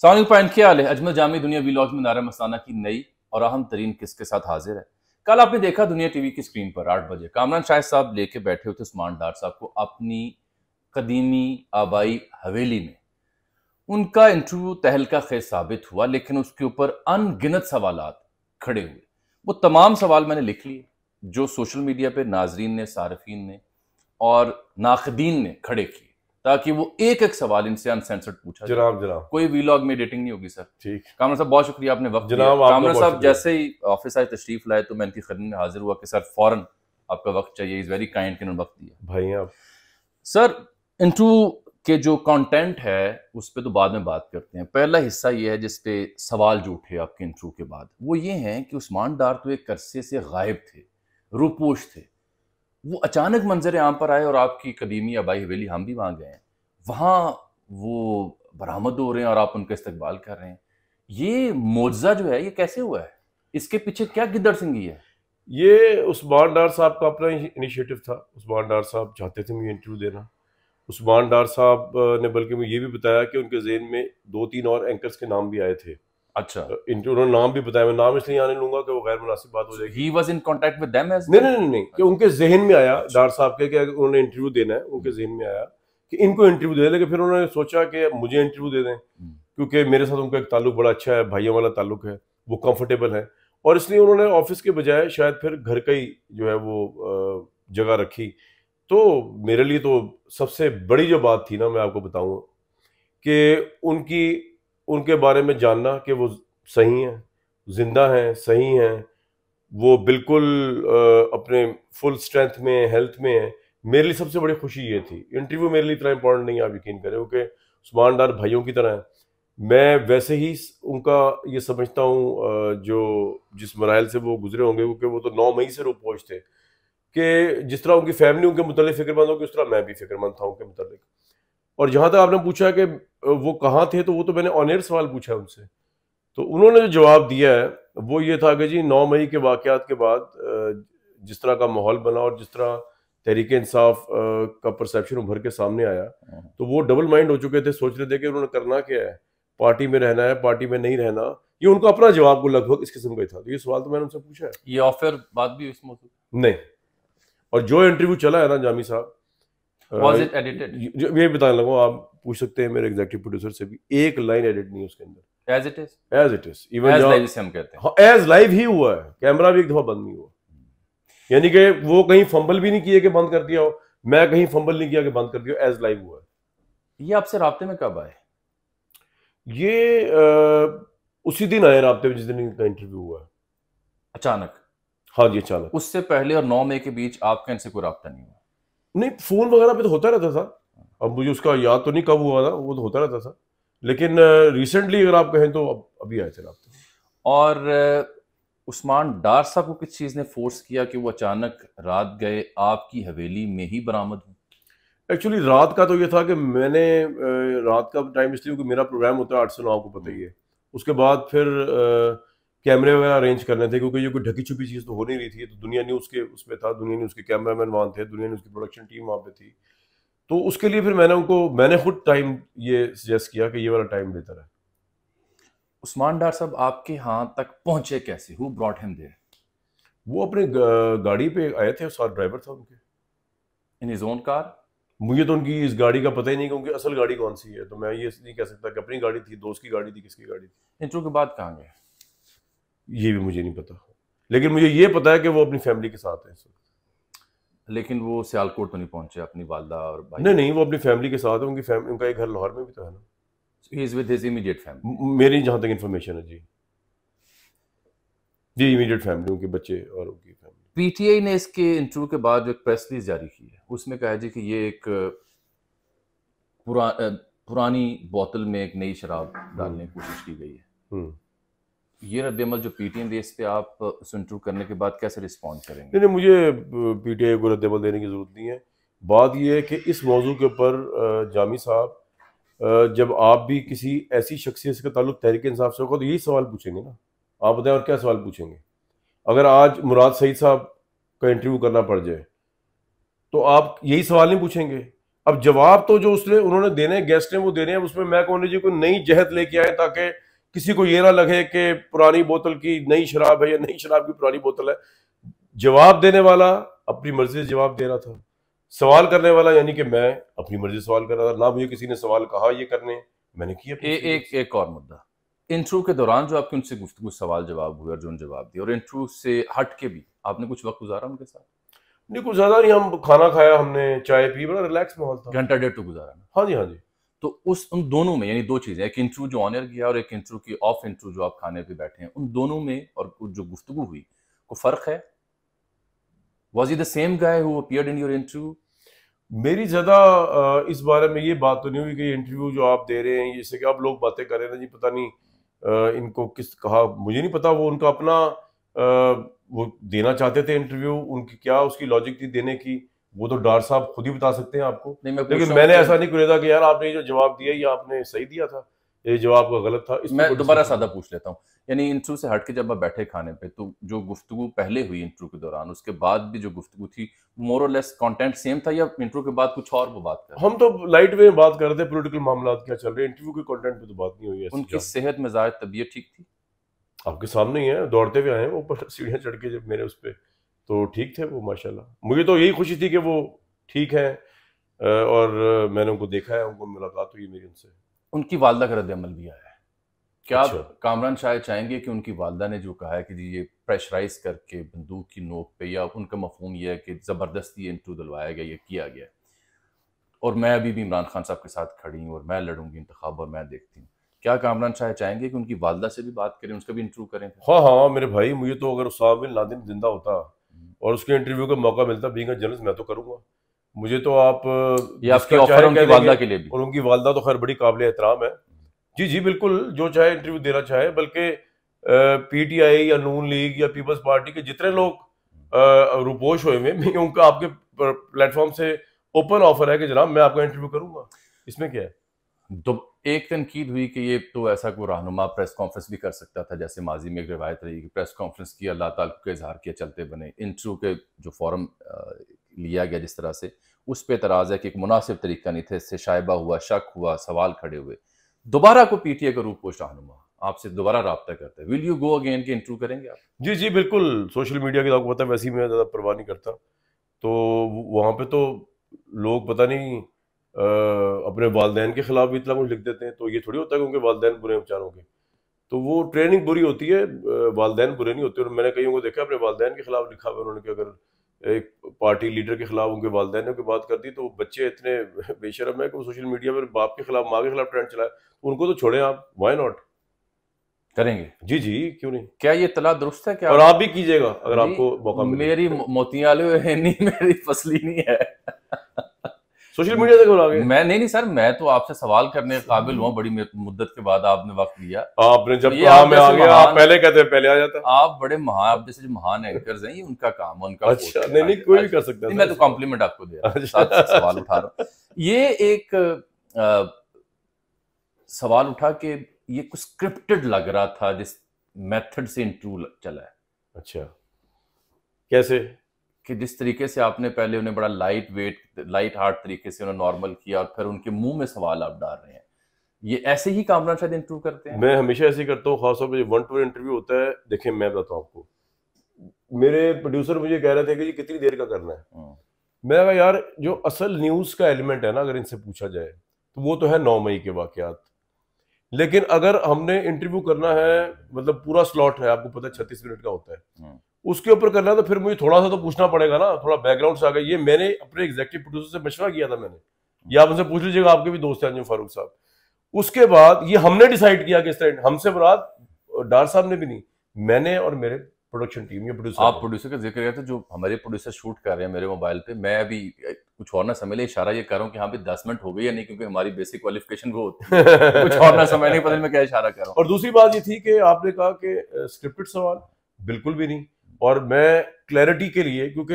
Sound point क्या हाल है। अजमल जामी दुनिया व्लॉग में नारा मस्ताना की नई और अहम तरीन किसके साथ हाजिर है। कल आपने देखा दुनिया टीवी की स्क्रीन पर 8 बजे कामरान शाहिद साहब लेके बैठे हुए थे उस्मान डार साहब को अपनी कदीमी आबाई हवेली में। उनका इंटरव्यू तहलका खेज साबित हुआ, लेकिन उसके ऊपर अनगिनत सवालात खड़े हुए। वो तमाम सवाल मैंने लिख लिए जो सोशल मीडिया पे नाजरीन ने, सारफीन ने और नाकदीन ने खड़े किए, ताकि वो एक एक सवाल इनसे अनसेंसर्ड पूछा जाए। जनाब कोई वीलॉग में एडिटिंग नहीं होगी सर। ठीक। कामरान साहब बहुत शुक्रिया, आपने वक्त दिया। जनाब कामरान साहब जैसे ही ऑफिस आए, तशरीफ लाए, तो मैं इनकी खिदमत में हाजिर हुआ कि सर फौरन आपका वक्त चाहिए। इज वेरी काइंड कि उन्होंने वक्त दिया। भाई आप सर, इंटरव्यू के जो कंटेंट है उस पर तो बाद में बात करते हैं। पहला हिस्सा ये है जिस पे सवाल जो उठे आपके इंटरव्यू के बाद, वो ये हैं कि उस्मान डार तो एक अरसे से गायब थे, रूपोश थे। वो अचानक मंजर आम पर आए और आपकी कदीमी आबाई हवेली, हम भी वहां गए हैं, वहां वो बरामद हो रहे हैं और आप उनका इस्तकबाल कर रहे हैं। ये मोजा जो है ये कैसे हुआ है? इसके पीछे क्या गिद्दड़ सिंगी है? ये उस्मान डार साहब का अपना इनिशिएटिव था। उस्मान डार साहब चाहते थे मुझे इंटरव्यू देना। उस्मान डार साहब ने बल्कि मुझे ये भी बताया कि उनके ज़हन में 2-3 और एंकर्स के नाम भी आए थे। अच्छा, उन्होंने नाम भी बताया। मैं नाम इसलिए आने लूंगा कि वो गैर मुनासिब बात हो जाएगी। He was in contact with them as नहीं नहीं नहीं नहीं, कि उनके जहन में आया डार साहब के कि उन्होंने इंटरव्यू देना है। उनके जहन में आया कि इनको इंटरव्यू दे, लेकिन फिर उन्होंने सोचा कि मुझे इंटरव्यू दे दें, क्योंकि मेरे साथ उनका एक ताल्लुक बड़ा अच्छा है, भाइयों वाला ताल्लुक है, वो कंफर्टेबल है। और इसलिए उन्होंने ऑफिस के बजाय शायद फिर घर का ही जो है वो जगह रखी। तो मेरे लिए तो सबसे बड़ी जो बात थी ना, मैं आपको बताऊंगा कि उनके बारे में जानना कि वो सही हैं, जिंदा हैं, सही हैं, वो बिल्कुल अपने फुल स्ट्रेंथ में, हेल्थ में है। मेरे लिए सबसे बड़ी खुशी ये थी। इंटरव्यू मेरे लिए इतना इंपॉर्टेंट नहीं है, आप यकीन करें, क्योंकि उस्मान डार भाइयों की तरह है। मैं वैसे ही उनका ये समझता हूँ जो जिस मराइल से वो गुजरे होंगे, क्योंकि वो तो 9 मई से रोपोश थे, कि जिस तरह उनकी फैमिली उनके मुतालिक फिक्रमंद होगी, उस तरह मैं भी फिक्रमंद था उनके मुतालिक। और जहाँ तक आपने पूछा कि वो कहाँ थे, तो वो तो मैंने ऑन एयर सवाल पूछा है उनसे। तो उन्होंने जो जवाब दिया है वो ये था कि जी 9 मई के वाक़यात के बाद जिस तरह का माहौल बना और जिस तरह तहरीक इंसाफ का परसेप्शन उभर के सामने आया, तो वो डबल माइंड हो चुके थे, सोच रहे थे कि उन्होंने करना क्या है, पार्टी में रहना है, पार्टी में नहीं रहना। ये उनका अपना जवाब को लगभग इस किस्म का ही था। तो ये सवाल तो मैंने उनसे पूछा है। ये ऑफर बात भी इस मौजूद नहीं, और जो इंटरव्यू चला है ना जामी साहब, वाज इट एडिटेड? ये बताने लगा, आप पूछ सकते हैं मेरे एग्जीक्यूटिव प्रोड्यूसर से भी, एक लाइन एडिट नहीं है उसके अंदर। As it is, as it is, even as live से हम कहते हैं। हाँ, एज लाइव ही हुआ है। कैमरा भी एक दफा बंद नहीं हुआ, यानी कि वो कहीं फंबल भी नहीं किए कि बंद कर दिया हो, मैं कहीं फंबल नहीं किया कि बंद कर दिया, एज लाइव हुआ है। ये आपसे राब्ते में कब आए? ये उसी दिन आए राब्ते में जिस दिन इनका इंटरव्यू हुआ है। अचानक? हाँ जी, अचानक। उससे पहले और 9 मई के बीच आपका इनसे कोई राब्ता नहीं हुआ? नहीं, फोन वगैरह पे तो होता रहता था। अब मुझे उसका याद तो नहीं कब हुआ था, वो तो होता रहता था। लेकिन रिसेंटली अगर आप कहें तो अभी आए थे राब्ते। और उस्मान डार साहब को किस चीज़ ने फोर्स किया कि वो अचानक रात गए आपकी हवेली में ही बरामद हुए? एक्चुअली रात का तो ये था कि मैंने रात का टाइम इसलिए क्योंकि मेरा प्रोग्राम होता है 8 से 9, आपको पता ही है। उसके बाद फिर कैमरे वगैरह अरेंज करने थे, क्योंकि ये कोई ढकी छुपी चीज़ तो हो नहीं रही थी। तो दुनिया न्यूज़ के उसमें था, दुनिया न्यूज़ के कैमरामैन वहाँ थे, दुनिया न्यूज़ की प्रोडक्शन टीम वहाँ पे थी। तो उसके लिए फिर मैंने खुद टाइम ये सजेस्ट किया कि ये वाला टाइम बेहतर है। उस्मान डार साहब आपके यहाँ तक पहुंचे कैसे? Who brought him there? वो अपने गाड़ी पे आए थे, साथ ड्राइवर था उनके। In his own car? मुझे तो उनकी इस गाड़ी का पता ही नहीं कि उनकी असल गाड़ी कौन सी है, तो मैं ये नहीं कह सकता कि अपनी गाड़ी थी, दोस्त की गाड़ी थी, किसकी गाड़ी थी। इंटरव्यू के बाद कहाँ गए? ये भी मुझे नहीं पता, लेकिन मुझे ये पता है कि वो अपनी फैमिली के साथ है इस वक्त। लेकिन वो सियालकोट तो नहीं पहुंचे अपनी वालदा और भाई? नहीं नहीं, वो अपनी फैमिली के साथ है। उनका एक घर लाहौर में भी तो है ना। He is with his immediate family? मेरी जहाँ तक इन्फॉर्मेशन है जी, जी इमीडिएट फैमिली, उनके बच्चे और उनकी फैमिली। पीटीआई ने इसके इंटरव्यू के बाद जो एक प्रेस रिलीज जारी की है, उसमें कहा जी कि ये एक पुरानी बोतल में एक नई शराब डालने की कोशिश की गई है। ये रद्दमल जो पीटीआई ने इस पे आप उस इंटरव्यू करने के बाद कैसे रिस्पॉन्ड करेंगे? नहीं, मुझे पीटीआई को रद्दमल देने की जरूरत नहीं है। बात यह है कि इस मौजू के ऊपर जामी साहब, जब आप भी किसी ऐसी शख्सियत का ताल्लुक तहरीक इंसाफ से होगा तो यही सवाल पूछेंगे ना। आप बताएं और क्या सवाल पूछेंगे? अगर आज मुराद सईद साहब का इंटरव्यू करना पड़ जाए तो आप यही सवाल नहीं पूछेंगे? अब जवाब तो जो उसने उन्होंने देने गेस्ट ने वो देने हैं, उसमें मैं कौन जी कोई नई जहत लेके आए ताकि किसी को ये ना लगे कि पुरानी बोतल की नई शराब है या नई शराब की पुरानी बोतल है। जवाब देने वाला अपनी मर्जी से जवाब दे रहा था, सवाल करने वाला यानी कि मैं अपनी मर्जी से सवाल कर रहा था, ना मुझे किसी ने सवाल कहा ये करने, मैंने किया। एक और मुद्दा, इंटरव्यू के दौरान जो आपके उनसे गुफ्तगू सवाल जवाब हुए और जो जवाब दिए, और इंटरव्यू से हट के भी आपने कुछ वक्त गुजारा उनके साथ? नहीं कुछ ज्यादा नहीं, हम खाना खाया, हमने चाय पी, बड़ा रिलैक्स माहौल था। घंटा डेढ़ तो गुजारा ना? हाँ जी हाँ जी। तो उन दोनों में यानी दो चीजें, एक इंटरव्यू जो ऑन एयर किया और एक इंटरव्यू की ऑफ इंटरव्यू जो आप खाने पे बैठे हैं, उन दोनों में और जो गुफ्तगू हुई को फर्क है? Was he the same guy who appeared in your interview? मेरी ज्यादा इस बारे में ये बात तो नहीं हुई कि इंटरव्यू जो आप दे रहे हैं, जैसे कि आप लोग बातें कर रहे हैं ना जी, पता नहीं इनको किस कहा, मुझे नहीं पता, वो उनका अपना वो देना चाहते थे इंटरव्यू, उनकी क्या उसकी लॉजिक थी देने की, वो तो डार साहब खुद ही बता सकते हैं आपको। लेकिन मैंने ऐसा नहीं कुरेदा कि यार आपने जो जवाब दिया ये आपने सही दिया था, ये जवाब का गलत था। मैं दोबारा सादा पूछ लेता हूँ, यानी इंटरव्यू से हट के जब आप बैठे खाने पे, तो जो गुफ्तगू पहले हुई इंटरव्यू के दौरान, उसके बाद भी जो गुफ्तगू थी, मोर और लेस कंटेंट सेम था या इंटरव्यू के बाद कुछ और वो बात कर? हम तो लाइट वे में बात कर रहे थे, पॉलिटिकल मामला क्या चल रहे हैं, इंटरव्यू के कंटेंट पे तो बात नहीं हुई है। उनकी सेहत मिजाज तबीयत ठीक थी? आपके सामने ही है, दौड़ते हुए आए हैं ऊपर सीढ़ियां चढ़ के, जब मेरे उस पे तो ठीक थे वो माशाल्लाह। मुझे तो यही खुशी थी कि वो ठीक है, और मैंने उनको देखा है, उनको मुलाकात हुई मेरी उनसे। उनकी वालदा का रद्द-ए-अमल भी आया है, क्या अच्छा। आप कामरान शाह चाहेंगे कि उनकी वालदा ने जो कहा है कि जी ये प्रेशराइज करके बंदूक की नोक पे, या उनका मफहूम ये है कि ज़बरदस्ती इंटरव्यू दिलवाया गया, ये किया गया, और मैं अभी भी इमरान खान साहब के साथ खड़ी हूँ और मैं लड़ूंगी इंतखाब और मैं देखती हूँ, क्या कामरान शाह चाहेंगे कि उनकी वालदा से भी बात करें, उसका भी इंटरव्यू करें? हाँ हाँ मेरे भाई, मुझे तो अगर उसामा बिन लादेन जिंदा होता और उसके इंटरव्यू का मौका मिलता बीइंग अ जर्नलिस्ट, मैं तो करूंगा। मुझे तो आप ये आपकी ऑफर उनकी वालदा के लिए भी? और उनकी वालदा तो खैर बड़ी काबिल एहतराम है, जी जी बिल्कुल, जो चाहे इंटरव्यू देना चाहे। बल्कि पीटीआई या नून लीग या पीपल्स पार्टी के जितने लोग रुपोश हुए हैं, उनका आपके प्लेटफॉर्म से ओपन ऑफर है कि जनाब मैं आपका इंटरव्यू करूंगा, इसमें क्या है। तो एक तनकीद हुई कि ये तो ऐसा कोई रहनुमा प्रेस कॉन्फ्रेंस भी कर सकता था, जैसे माजी में एक रिवायत रही कि प्रेस कॉन्फ्रेंस किया, अल्लाह ताला का इजहार किया, चलते बने। इंटरव्यू के जो फॉर्म लिया गया जिस तरह से, उस पर एतराज़ है कि एक मुनासिब तरीका नहीं था, इससे शायबा हुआ, शक हुआ, सवाल खड़े हुए। दोबारा को पीटीए का रूपोश रहनुमा आपसे दोबारा रब्ता करता है, विल यू गो अगेन के इंटरव्यू करेंगे आप? जी जी बिल्कुल, सोशल मीडिया की आपको पता है वैसे ही मैं ज़्यादा परवाह नहीं करता, तो वहाँ पे तो लोग पता नहीं अपने वालदैन के खिलाफ भी इतना कुछ लिख देते हैं, तो ये थोड़ी होता है कि उनके वालदैन बुरे बेचारों के, तो वो ट्रेनिंग बुरी होती है, वालदैन बुरे नहीं होते। और मैंने कईयों को देखा अपने वालदैन के खिलाफ लिखा हुआ उन्होंने कि अगर एक पार्टी लीडर के खिलाफ उनके वालदैन ने कोई बात कर दी तो बच्चे इतने बेशरम है कि वो सोशल मीडिया पर बाप के खिलाफ माँ के खिलाफ ट्रेंड चलाए, उनको तो छोड़े आप, व्हाई नॉट करेंगे? जी जी क्यों नहीं। क्या ये इतला दुरुस्त है क्या? और आप भी कीजिएगा अगर आपको मौका मिले। मेरी मोतियालू है नहीं, मेरी फसली नहीं है। सोशल मीडिया से कौन आ गए? मैं नहीं सर, मैं तो आपसे सवाल करने के काबिल हुआ, बड़ी मुद्दत के बाद आपने वक्त दिया। आपने जब कहा मैं आ गया, आप पहले कहते हैं पहले आ जाता। आप बड़े महान, आप जैसे जो महान एंकर्स हैं, ये उनका काम, उनका अच्छा नहीं कोई भी कर सकता है। मैं तो कॉम्प्लीमेंट आपको दे रहा हूँ, सवाल उठा रहा हूँ। ये एक सवाल उठा कि ये कुछ स्क्रिप्टेड लग रहा था जिस मेथड से इंटरव्यू चला है। अच्छा कैसे? कि जिस तरीके से आपने पहले उन्हें बड़ा लाइट वेट, लाइट हार्ट तरीके से उन्हें नॉर्मल किया और फिर उनके मुंह में सवाल आप डाल रहे हैं, ये ऐसे ही कामरान शायद इंटरव्यू करते हैं? मैं हमेशा ऐसे ही करता हूँ, खासतौर पर 1-2 इंटरव्यू होता है। देखिए मैं बताता हूँ आपको, मेरे प्रोड्यूसर मुझे कह रहे थे कि ये कितनी देर का करना है। मैं कहा यार जो असल न्यूज का एलिमेंट है ना, अगर इनसे पूछा जाए तो वो तो है 9 मई के वाकयात, लेकिन अगर हमने इंटरव्यू करना है, मतलब पूरा स्लॉट है, आपको पता है 36 मिनट का होता है, उसके ऊपर करना है तो फिर मुझे थोड़ा सा तो पूछना पड़ेगा ना, थोड़ा बैकग्राउंड से आगे। ये मैंने अपने एग्जीक्यूटिव प्रोड्यूसर से मशवरा किया था मैंने, ये आप उनसे पूछ लीजिएगा, आपके भी दोस्त हैं अंजुम फारूक साहब। उसके बाद ये हमने डिसाइड किया कि इस तरह, हमसे मुराद डार साहब ने भी नहीं, मैंने और मेरे प्रोडक्शन टीम, ये प्रोड्यूसर। आप प्रोड्यूसर का जिक्र करते, जो हमारे प्रोड्यूसर शूट कर रहे हैं मेरे मोबाइल पे, मैं अभी कुछ और ना समझ ले, इशारा ये कर रहा हूँ कि हाँ भी 10 मिनट हो गई या नहीं, क्योंकि हमारी बेसिक क्वालिफिकेशन वो होती है, कुछ और ना समझ नहीं, पता नहीं मैं क्या इशारा कर रहा हूँ। और दूसरी बात ये थी कि आपने कहा कि स्क्रिप्टेड सवाल, बिल्कुल भी नहीं। और मैं क्लैरिटी के लिए, क्योंकि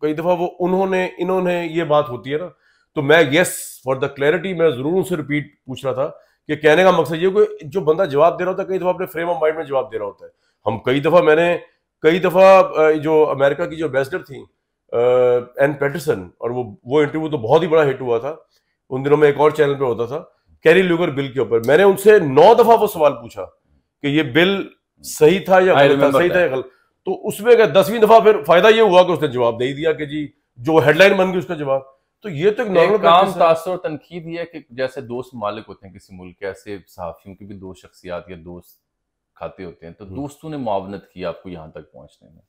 कई दफा वो उन्होंने इन्होंने ये बात होती है ना, तो मैं यस फॉर द क्लैरिटी मैं जरूर उनसे रिपीट पूछ रहा था कि कहने का मकसद ये कि जो बंदा जवाब दे रहा होता है कई दफा अपने फ्रेम ऑफ माइंड में जवाब दे रहा होता है। हम कई दफा जो अमेरिका की जो एम्बेसडर थी, एन पैटरसन, और वो इंटरव्यू तो बहुत ही बड़ा हिट हुआ था उन दिनों में, एक और चैनल पे होता था, कैरी लूगर बिल के ऊपर। मैंने उनसे 9 दफा वो सवाल पूछा कि ये बिल सही था या गलत था, सही था या गलत। तो उसमें 10वीं दफा फिर फायदा ये हुआ कि उसने जवाब नहीं दिया कि जी जो हेडलाइन बन गई उसका जवाब। तो ये तो एक नॉर्मल काम तासुर और तनकीद ही है कि जैसे दोस्त मालिक होते हैं किसी मुल्क के, ऐसे सहाफियों की भी दो शख्सियात या दोस्त खाते होते हैं, तो दोस्तों ने मुआवनत की आपको यहाँ तक पहुंचने में?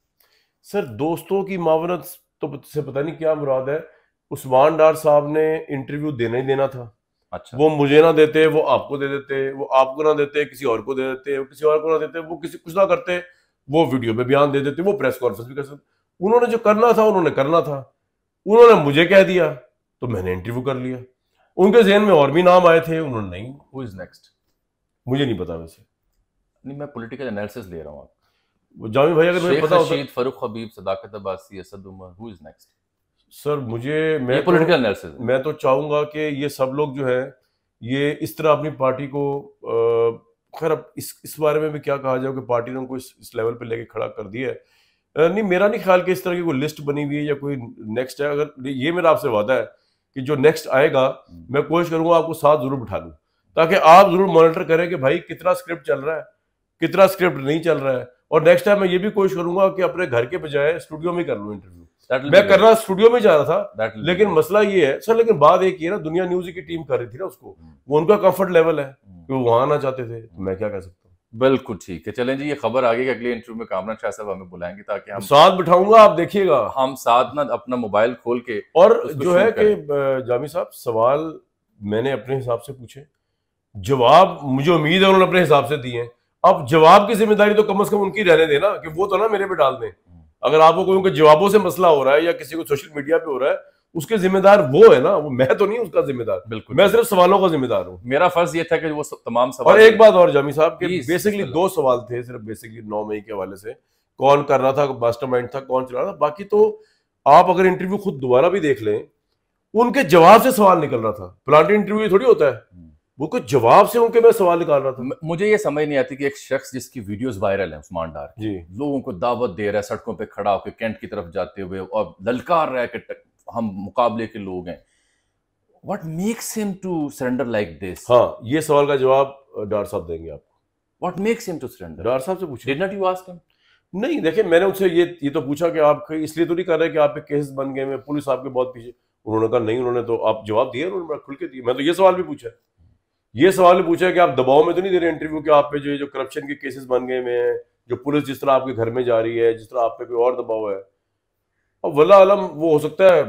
सर दोस्तों की मुआवनत तो से पता नहीं क्या मुराद है। उस्मान डार साहब ने इंटरव्यू देना ही देना था। अच्छा। वो मुझे ना देते, वो आपको दे देते, वो आपको ना देते किसी और को दे देते, वो किसी और को ना देते, वो किसी कुछ ना करते, वो वीडियो में बयान दे देते, वो प्रेस कॉन्फ्रेंस भी कर सकते। उन्होंने जो करना था उन्होंने करना था, उन्होंने मुझे कह दिया तो मैंने इंटरव्यू कर लिया। उनके जहन में और भी नाम आए थे, उन्होंने नहीं। Who is next? मुझे नहीं पता वैसे, नहीं मैं पॉलिटिकल एनालिसिस ले रहा हूँ। वो जामी भाई अगर मुझे पता होता। Sheikh Farrukh Habib, Sadaqat Abbasi, Asad Umar, who is next? Sir मैं पॉलिटिकल एनालिसिस, मैं तो चाहूंगा कि ये सब लोग जो है ये इस तरह अपनी पार्टी को, खैर अब इस बारे में भी क्या कहा जाए कि पार्टी ने उनको इस लेवल पे लेके खड़ा कर दिया है। नहीं मेरा नहीं ख्याल कि इस तरह की कोई लिस्ट बनी हुई है या कोई नेक्स्ट है। अगर ये मेरा आपसे वादा है कि जो नेक्स्ट आएगा मैं कोशिश करूंगा आपको साथ जरूर बिठा लूं, ताकि आप जरूर मॉनिटर करें कि भाई कितना स्क्रिप्ट चल रहा है, कितना स्क्रिप्ट नहीं चल रहा है। और नेक्स्ट टाइम मैं ये भी कोशिश करूंगा कि अपने घर के बजाय स्टूडियो में कर लूं इंटरव्यू। मैं करना स्टूडियो में जा रहा था, लेकिन मसला ये है सर, लेकिन बात एक ही है ना, दुनिया न्यूज की टीम कर रही थी ना उसको, वो उनका कंफर्ट लेवल है कि वो वहां आना चाहते थे, तो मैं क्या कह सकता हूँ। बिल्कुल ठीक है। चलें जी, ये खबर आ गई कि अगले इंटरव्यू में कामरान शाह साहब हमें बुलाएंगे ताकि हम साथ बिठाऊंगा, आप देखिएगा। हम साथ ना अपना मोबाइल खोल के और जो है कि जामी साहब सवाल मैंने अपने हिसाब से पूछे, जवाब मुझे उम्मीद है उन्होंने अपने हिसाब से दिए। अब जवाब की जिम्मेदारी तो कम से कम उनकी रहने देना कि वो तो ना मेरे पे डाल दें। अगर आपको कोई उनके जवाबों से मसला हो रहा है या किसी को सोशल मीडिया पे हो रहा है, उसके जिम्मेदार वो है ना, वो मैं तो नहीं उसका जिम्मेदार। बिल्कुल, मैं सिर्फ सवालों का जिम्मेदार हूँ। मेरा फर्ज ये था कि वो तमाम सवाल। और एक बात और जामी साहब के बेसिकली 2 सवाल थे सिर्फ, बेसिकली 9 मई के हवाले से, कौन कर रहा था, मास्टरमाइंड था, कौन चला रहा था। बाकी तो आप अगर इंटरव्यू खुद दोबारा भी देख लें, उनके जवाब से सवाल निकल रहा था। प्लांट इंटरव्यू थोड़ी होता है, वो कुछ जवाब से उनके मैं सवाल निकाल रहा था। मुझे ये समझ नहीं आती कि एक शख्स जिसकी वीडियोस वायरल हैं, उस्मान डार जी, लोगों को दावत दे रहा है सड़कों पे खड़ा होकर कैंट की तरफ जाते हुए और ललकार रहा है कि हम मुकाबले के लोग हैं। What makes him to surrender like this? हाँ, ये सवाल का जवाब डार साहब देंगे आपको। What makes him to surrender? Dar साहब से पूछिए। Did not you ask him? नहीं देखिए, मैंने उनसे ये तो पूछा कि आप इसलिए तो नहीं कर रहे कि आप पे केस बन गए, मैं पुलिस आपके बहुत पीछे। उन्होंने कहा नहीं, उन्होंने तो आप जवाब दिए, उन्होंने बड़ा खुल के दिया। मैं तो ये सवाल भी पूछा, ये सवाल भी पूछा कि आप दबाव में तो नहीं दे रहे इंटरव्यू के, आप पे जो करप्शन के केसेस बन गए हैं, जो पुलिस जिस तरह आपके घर में जा रही है, जिस तरह आप पे कोई और दबाव है। अब वल्ला आलम वो हो सकता है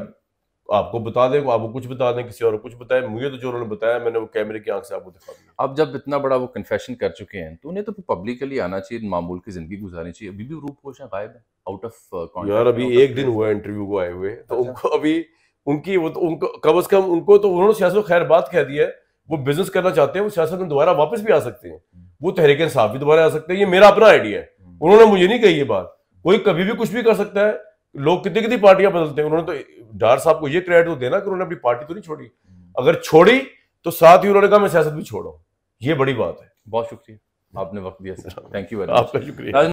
आपको बता दें, आपको कुछ बता दें, किसी और को कुछ बताएं। मुझे तो जो उन्होंने बताया मैंने वो कैमरे की आंख से आपको दिखा दिया। अब जब इतना बड़ा वो कन्फेशन कर चुके हैं तो उन्हें तो पब्लिकली आना चाहिए, मामूल की जिंदगी गुजारनी चाहिए। अभी भी रूप पोष गायब है, आउट ऑफ कॉन्टेक्ट। यार अभी एक दिन हुआ इंटरव्यू को आए हुए, तो उनको अभी उनकी वो तो उनको कम से कम उनको तो उन्होंने सियासत खैर बात कह दी है, वो बिजनेस करना चाहते हैं, वो सियासत में दोबारा वापस भी आ सकते हैं, वो तहरीक इंसाफ भी दोबारा आ सकते हैं। ये मेरा अपना आइडिया है, उन्होंने मुझे नहीं कही ये बात। कोई कभी भी कुछ भी कर सकता है, लोग कितनी कितनी पार्टियां बदलते हैं। उन्होंने तो डार साहब को ये क्रेडिट तो देना कि उन्होंने अपनी पार्टी तो नहीं छोड़ी, अगर छोड़ी तो साथ ही उन्होंने कहा मैं सियासत भी छोड़ा हूं। ये बड़ी बात है। बहुत शुक्रिया, आपने वक्त दिया sir, thank you very much. आपका शुक्रिया।